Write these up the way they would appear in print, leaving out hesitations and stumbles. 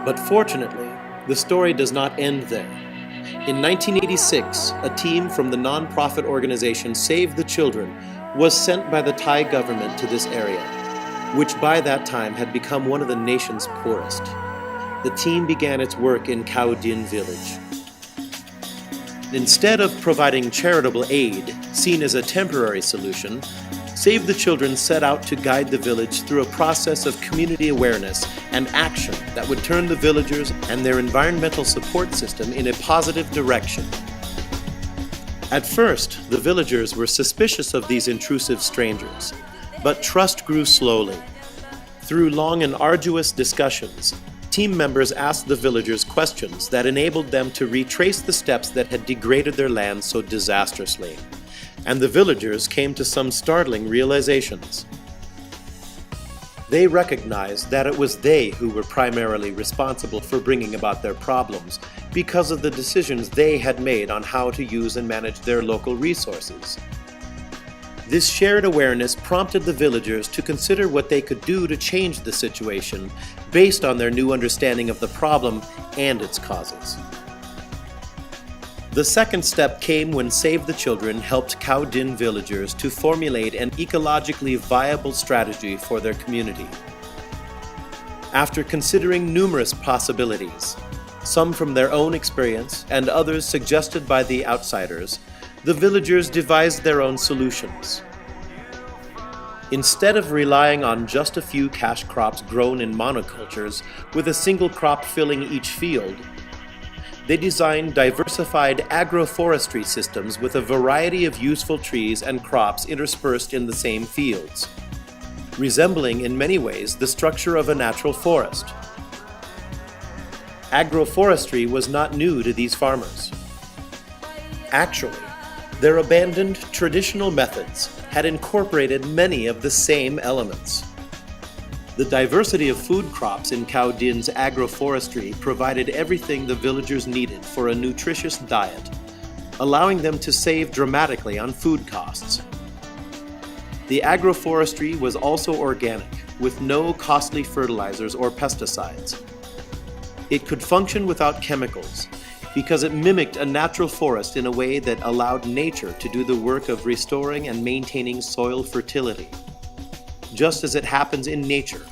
But fortunately, the story does not end there. In 1986, a team from the non-profit organization Save the Children was sent by the Thai government to this area, which by that time had become one of the nation's poorest. The team began its work in Khao Din village. Instead of providing charitable aid, seen as a temporary solution, Save the Children set out to guide the village through a process of community awareness and action that would turn the villagers and their environmental support system in a positive direction. At first, the villagers were suspicious of these intrusive strangers, but trust grew slowly. Through long and arduous discussions, team members asked the villagers questions that enabled them to retrace the steps that had degraded their land so disastrously. And the villagers came to some startling realizations. They recognized that it was they who were primarily responsible for bringing about their problems because of the decisions they had made on how to use and manage their local resources. This shared awareness prompted the villagers to consider what they could do to change the situation based on their new understanding of the problem and its causes. The second step came when Save the Children helped Khao Din villagers to formulate an ecologically viable strategy for their community. After considering numerous possibilities, some from their own experience and others suggested by the outsiders, the villagers devised their own solutions. Instead of relying on just a few cash crops grown in monocultures with a single crop filling each field, they designed diversified agroforestry systems with a variety of useful trees and crops interspersed in the same fields, resembling in many ways the structure of a natural forest. Agroforestry was not new to these farmers. Actually, their abandoned traditional methods had incorporated many of the same elements. The diversity of food crops in Khao Din's agroforestry provided everything the villagers needed for a nutritious diet, allowing them to save dramatically on food costs. The agroforestry was also organic, with no costly fertilizers or pesticides. It could function without chemicals because it mimicked a natural forest in a way that allowed nature to do the work of restoring and maintaining soil fertility, just as it happens in nature.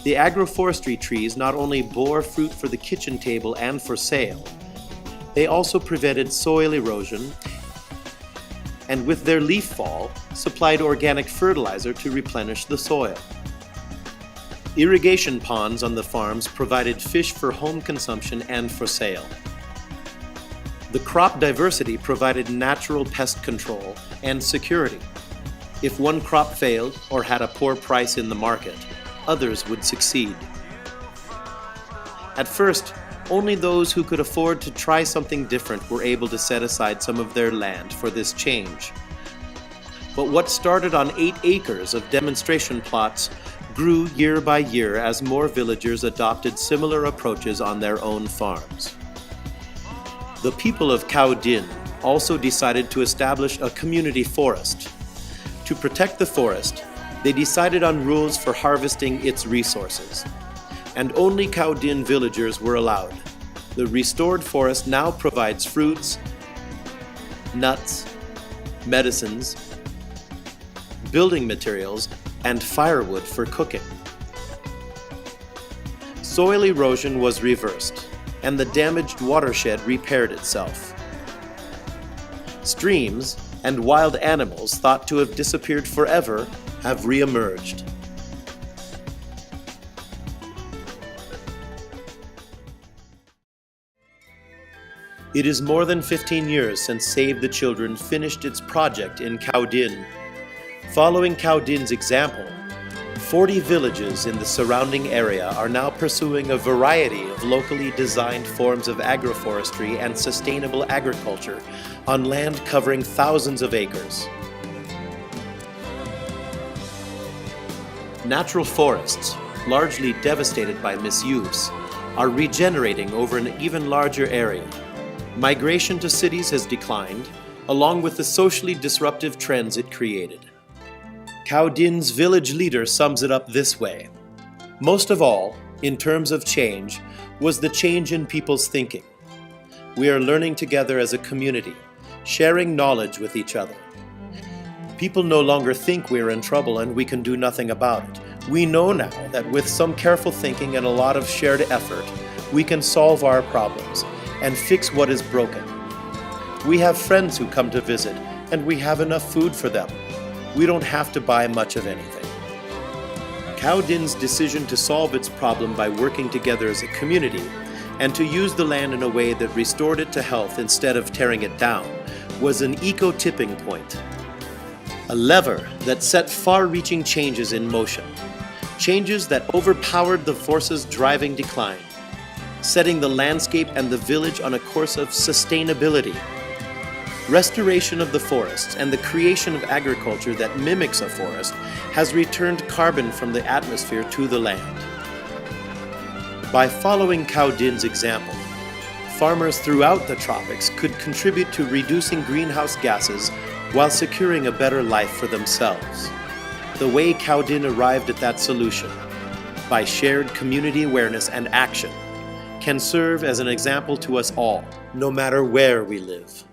The agroforestry trees not only bore fruit for the kitchen table and for sale, they also prevented soil erosion and with their leaf fall, supplied organic fertilizer to replenish the soil. Irrigation ponds on the farms provided fish for home consumption and for sale. The crop diversity provided natural pest control and security. If one crop failed or had a poor price in the market, others would succeed. At first, only those who could afford to try something different were able to set aside some of their land for this change. But what started on 8 acres of demonstration plots grew year by year as more villagers adopted similar approaches on their own farms. The people of Khao Din also decided to establish a community forest. To protect the forest, they decided on rules for harvesting its resources, and only Khao Din villagers were allowed. The restored forest now provides fruits, nuts, medicines, building materials, and firewood for cooking. Soil erosion was reversed, and the damaged watershed repaired itself. Streams and wild animals thought to have disappeared forever have re-emerged. It is more than 15 years since Save the Children finished its project in Khao Din. Following Khao Din's example, 40 villages in the surrounding area are now pursuing a variety of locally designed forms of agroforestry and sustainable agriculture on land covering thousands of acres. Natural forests, largely devastated by misuse, are regenerating over an even larger area. Migration to cities has declined, along with the socially disruptive trends it created. Khao Din's village leader sums it up this way: most of all, in terms of change was the change in people's thinking. We are learning together as a community, sharing knowledge with each other. People no longer think we're in trouble and we can do nothing about it. We know now that with some careful thinking and a lot of shared effort, we can solve our problems and fix what is broken. We have friends who come to visit, and we have enough food for them. We don't have to buy much of anything. Khao Din's decision to solve its problem by working together as a community and to use the land in a way that restored it to health instead of tearing it down was an eco-tipping point. A lever that set far-reaching changes in motion. Changes that overpowered the forces driving decline, setting the landscape and the village on a course of sustainability. Restoration of the forests and the creation of agriculture that mimics a forest has returned carbon from the atmosphere to the land. By following Khao Din's example, farmers throughout the tropics could contribute to reducing greenhouse gases while securing a better life for themselves. The way Khao Din arrived at that solution, by shared community awareness and action, can serve as an example to us all, no matter where we live.